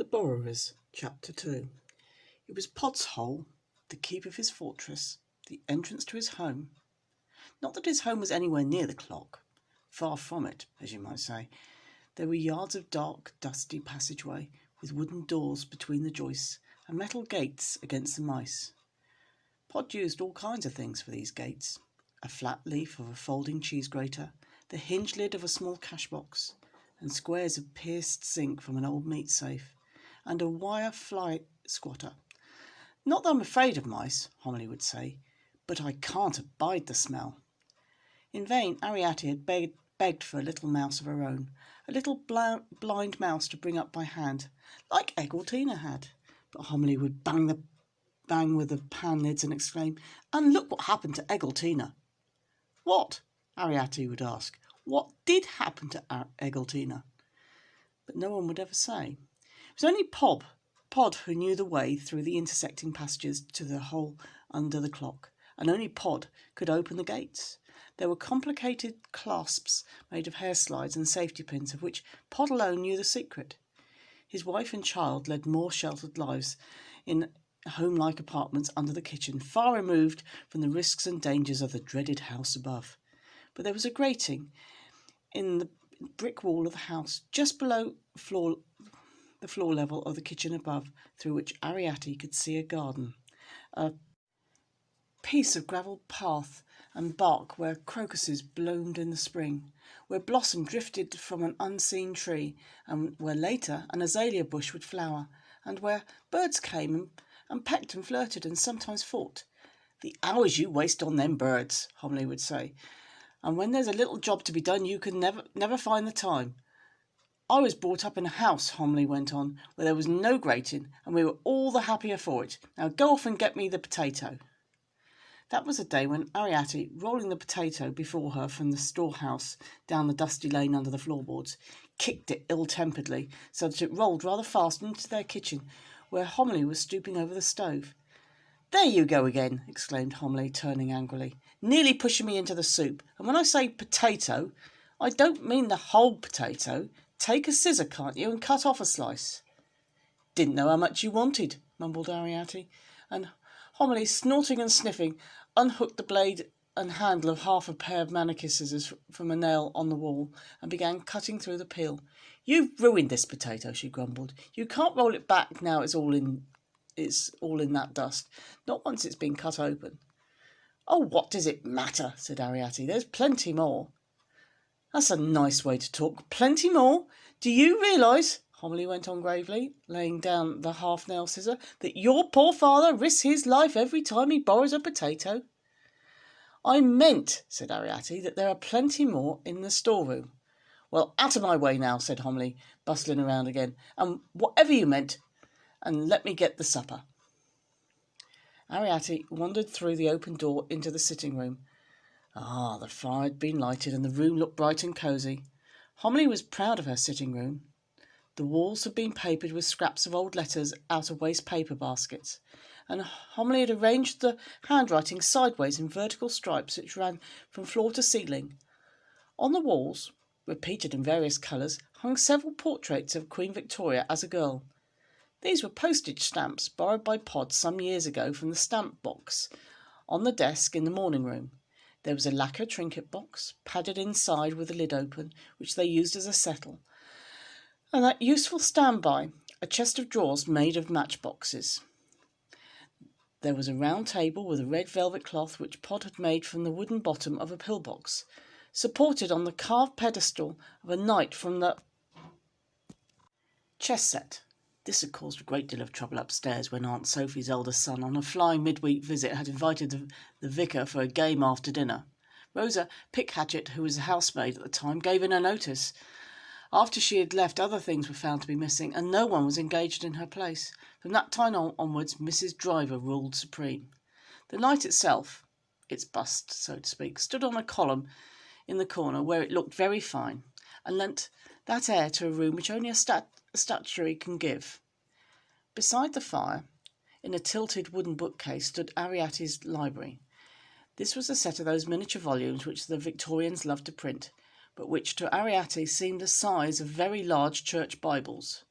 The Borrowers, Chapter 2. It was Pod's hole, the keep of his fortress, the entrance to his home. Not that his home was anywhere near the clock. Far from it, as you might say. There were yards of dark, dusty passageway, with wooden doors between the joists, and metal gates against the mice. Pod used all kinds of things for these gates. A flat leaf of a folding cheese grater, the hinge lid of a small cash box, and squares of pierced zinc from an old meat safe, and a wire fly squatter. Not that I'm afraid of mice, Homily would say, but I can't abide the smell. In vain Ariadne had begged for a little mouse of her own, a little blind mouse to bring up by hand, like Eglantine had. But Homily would bang with the pan lids and exclaim, "And look what happened to Eglantine." "What?" Ariadne would ask. "What did happen to Eglantine?" But no one would ever say. It was only Pod who knew the way through the intersecting passages to the hole under the clock, and only Pod could open the gates. There were complicated clasps made of hair slides and safety pins, of which Pod alone knew the secret. His wife and child led more sheltered lives in home-like apartments under the kitchen, far removed from the risks and dangers of the dreaded house above. But there was a grating in the brick wall of the house just below the floor level of the kitchen above, through which Ariadne could see a garden, a piece of gravel path and bark where crocuses bloomed in the spring, where blossom drifted from an unseen tree, and where later an azalea bush would flower, and where birds came and pecked and flirted and sometimes fought. "The hours you waste on them birds," Homily would say, "and when there's a little job to be done you can never find the time." "I was brought up in a house," Homily went on, "where there was no grating, and we were all the happier for it. Now go off and get me the potato." That was a day when Ariadne, rolling the potato before her from the storehouse down the dusty lane under the floorboards, kicked it ill-temperedly, so that it rolled rather fast into their kitchen, where Homily was stooping over the stove. "There you go again," exclaimed Homily, turning angrily, "nearly pushing me into the soup. And when I say potato, I don't mean the whole potato. Take a scissor, can't you, and cut off a slice." "Didn't know how much you wanted," mumbled Ariadne, and Homily, snorting and sniffing, unhooked the blade and handle of half a pair of manicure scissors from a nail on the wall and began cutting through the peel. "You've ruined this potato," she grumbled. "You can't roll it back now it's all in that dust, not once it's been cut open." "Oh, what does it matter?" said Ariadne. "There's plenty more." "That's a nice way to talk. Plenty more? Do you realise," Homily went on gravely, laying down the half-nail scissor, "that your poor father risks his life every time he borrows a potato?" "I meant," said Ariadne, "that there are plenty more in the storeroom." "Well, out of my way now," said Homily, bustling around again, "and whatever you meant, and let me get the supper." Ariadne wandered through the open door into the sitting-room. The fire had been lighted, and the room looked bright and cosy. Homily was proud of her sitting-room. The walls had been papered with scraps of old letters out of waste paper baskets, and Homily had arranged the handwriting sideways in vertical stripes which ran from floor to ceiling. On the walls, repeated in various colours, hung several portraits of Queen Victoria as a girl. These were postage stamps borrowed by Pod some years ago from the stamp box on the desk in the morning room. There was a lacquer trinket box, padded inside with the lid open, which they used as a settle, and that useful standby, a chest of drawers made of matchboxes. There was a round table with a red velvet cloth which Pod had made from the wooden bottom of a pillbox, supported on the carved pedestal of a knight from the chess set. This had caused a great deal of trouble upstairs when Aunt Sophie's eldest son, on a flying midweek visit, had invited the vicar for a game after dinner. Rosa Pickhatchet, who was the housemaid at the time, gave in her notice. After she had left, other things were found to be missing, and no one was engaged in her place. From that time onwards, Mrs. Driver ruled supreme. The night itself, its bust, so to speak, stood on a column in the corner where it looked very fine, and lent that air to a room which only a statuary can give. Beside the fire, in a tilted wooden bookcase, stood Ariadne's library. This was a set of those miniature volumes which the Victorians loved to print, but which to Ariadne seemed the size of very large church Bibles.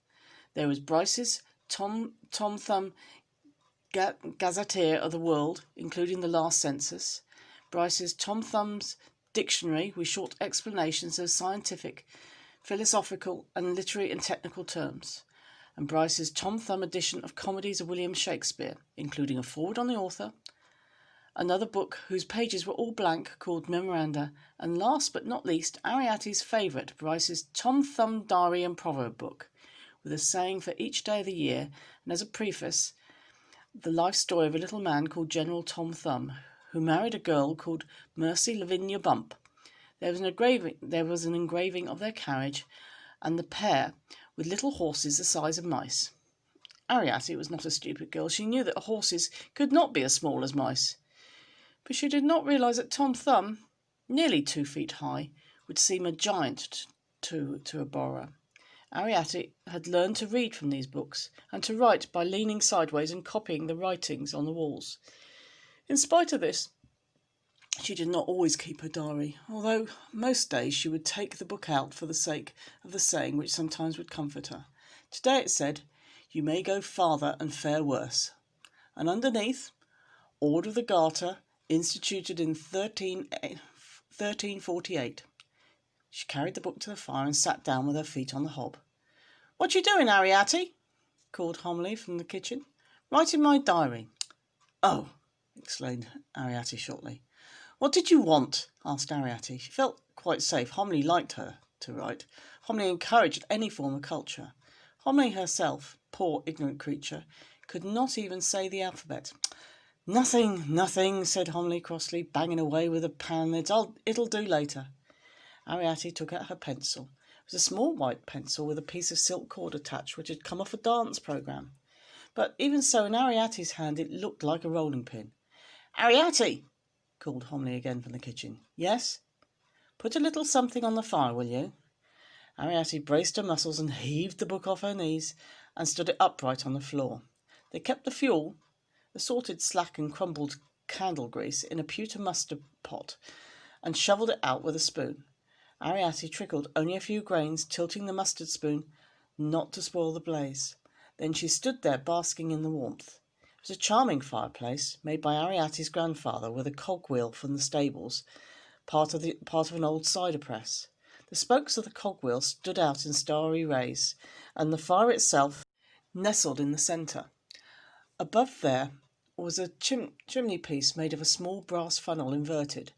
There was Bryce's Tom Thumb Gazetteer of the World, including the last census, Bryce's Tom Thumb's Dictionary with short explanations of scientific, philosophical and literary and technical terms, and Bryce's Tom Thumb edition of Comedies of William Shakespeare, including a foreword on the author, another book whose pages were all blank called Memoranda, and last but not least, Ariadne's favourite, Bryce's Tom Thumb Diary and Proverb book, with a saying for each day of the year, and as a preface, the life story of a little man called General Tom Thumb, who married a girl called Mercy Lavinia Bump. There was an engraving of their carriage, and the pair with little horses the size of mice. Ariadne was not a stupid girl. She knew that horses could not be as small as mice. But she did not realise that Tom Thumb, nearly 2 feet high, would seem a giant to a borrower. Ariadne had learned to read from these books and to write by leaning sideways and copying the writings on the walls. In spite of this, she did not always keep her diary, although most days she would take the book out for the sake of the saying which sometimes would comfort her. Today it said, "You may go farther and fare worse." And underneath, Order of the Garter, instituted in 1348. She carried the book to the fire and sat down with her feet on the hob. "What you doing, Ariadne?" called Homily from the kitchen. "Writing my diary." "Oh," exclaimed Ariadne shortly. "What did you want?" asked Ariadne. She felt quite safe. Homily liked her to write. Homily encouraged any form of culture. Homily herself, poor ignorant creature, could not even say the alphabet. Nothing, said Homily crossly, banging away with a pan lid. It'll do later." Ariadne took out her pencil. It was a small white pencil with a piece of silk cord attached, which had come off a dance programme. But even so, in Ariadne's hand, it looked like a rolling pin. "Ariadne!" called Homily again from the kitchen. "Yes?" "Put a little something on the fire, will you?" Ariadne braced her muscles and heaved the book off her knees and stood it upright on the floor. They kept the fuel, assorted slack and crumbled candle grease, in a pewter mustard pot and shovelled it out with a spoon. Ariadne trickled only a few grains, tilting the mustard spoon not to spoil the blaze. Then she stood there basking in the warmth. It was a charming fireplace, made by Ariadne's grandfather with a cogwheel from the stables, part of an old cider press. The spokes of the cogwheel stood out in starry rays, and the fire itself nestled in the centre. Above there was a chimney piece made of a small brass funnel inverted.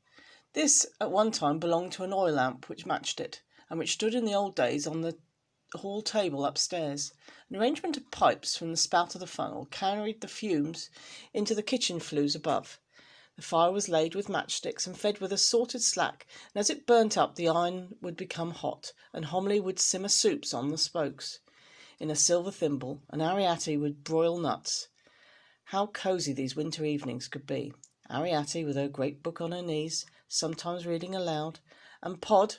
This at one time belonged to an oil lamp which matched it, and which stood in the old days on the hall table upstairs. An arrangement of pipes from the spout of the funnel carried the fumes into the kitchen flues above. The fire was laid with matchsticks and fed with assorted slack, and as it burnt up the iron would become hot, and Homily would simmer soups on the spokes in a silver thimble, and Ariadne would broil nuts. How cosy these winter evenings could be. Ariadne with her great book on her knees, sometimes reading aloud, and Pod,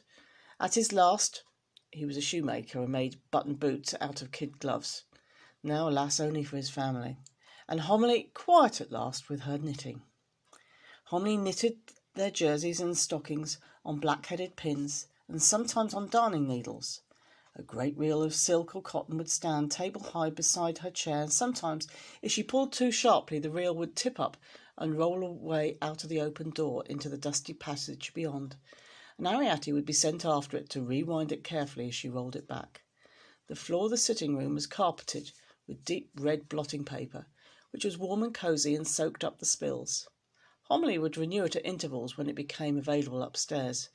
at his last, he was a shoemaker and made button boots out of kid gloves, now alas only for his family, and Homily quiet at last with her knitting. Homily knitted their jerseys and stockings on black-headed pins, and sometimes on darning needles. A great reel of silk or cotton would stand table-high beside her chair, and sometimes, if she pulled too sharply, the reel would tip up and roll away out of the open door into the dusty passage beyond, and Ariadne would be sent after it to rewind it carefully as she rolled it back. The floor of the sitting-room was carpeted with deep red blotting paper, which was warm and cosy and soaked up the spills. Homily would renew it at intervals when it became available upstairs,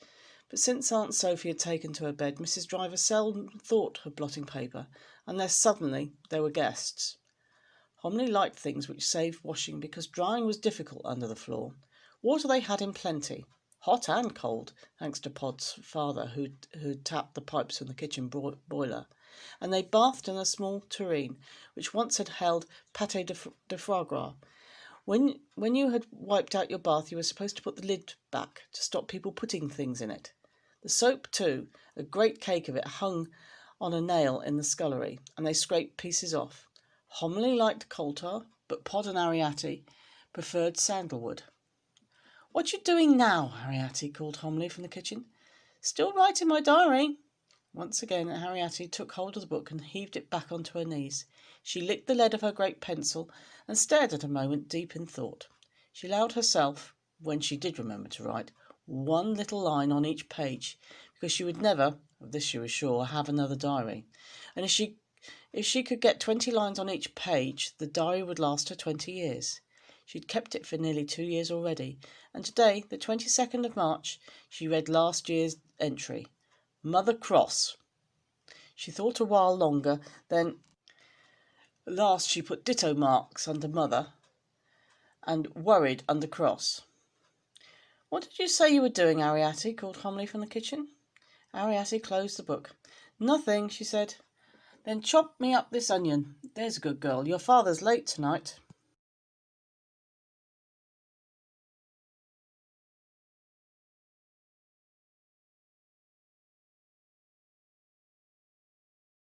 but since Aunt Sophie had taken to her bed, Mrs. Driver seldom thought of blotting paper, unless suddenly there were guests. Homily liked things which saved washing because drying was difficult under the floor. Water they had in plenty, hot and cold, thanks to Pod's father who'd tapped the pipes from the kitchen boiler, and they bathed in a small tureen which once had held pâté de foie gras. When you had wiped out your bath, you were supposed to put the lid back to stop people putting things in it. The soap, too, a great cake of it, hung on a nail in the scullery, and they scraped pieces off. Homily liked coal tar, but Pod and Ariadne preferred sandalwood. "What you doing now?" Ariadne called Homily from the kitchen. "Still writing my diary." Once again, Ariadne took hold of the book and heaved it back onto her knees. She licked the lead of her great pencil and stared at a moment, deep in thought. She allowed herself, when she did remember to write, one little line on each page, because she would never, of this she was sure, have another diary. And if she could get 20 lines on each page, the diary would last her 20 years. She'd kept it for nearly 2 years already, and today, the 22nd of March, she read last year's entry. Mother Cross. She thought a while longer, then at last she put ditto marks under Mother and worried under Cross. What did you say you were doing, Ariadne? Called Homily from the kitchen. Ariadne closed the book. Nothing, she said. Then chop me up this onion. There's a good girl. Your father's late tonight.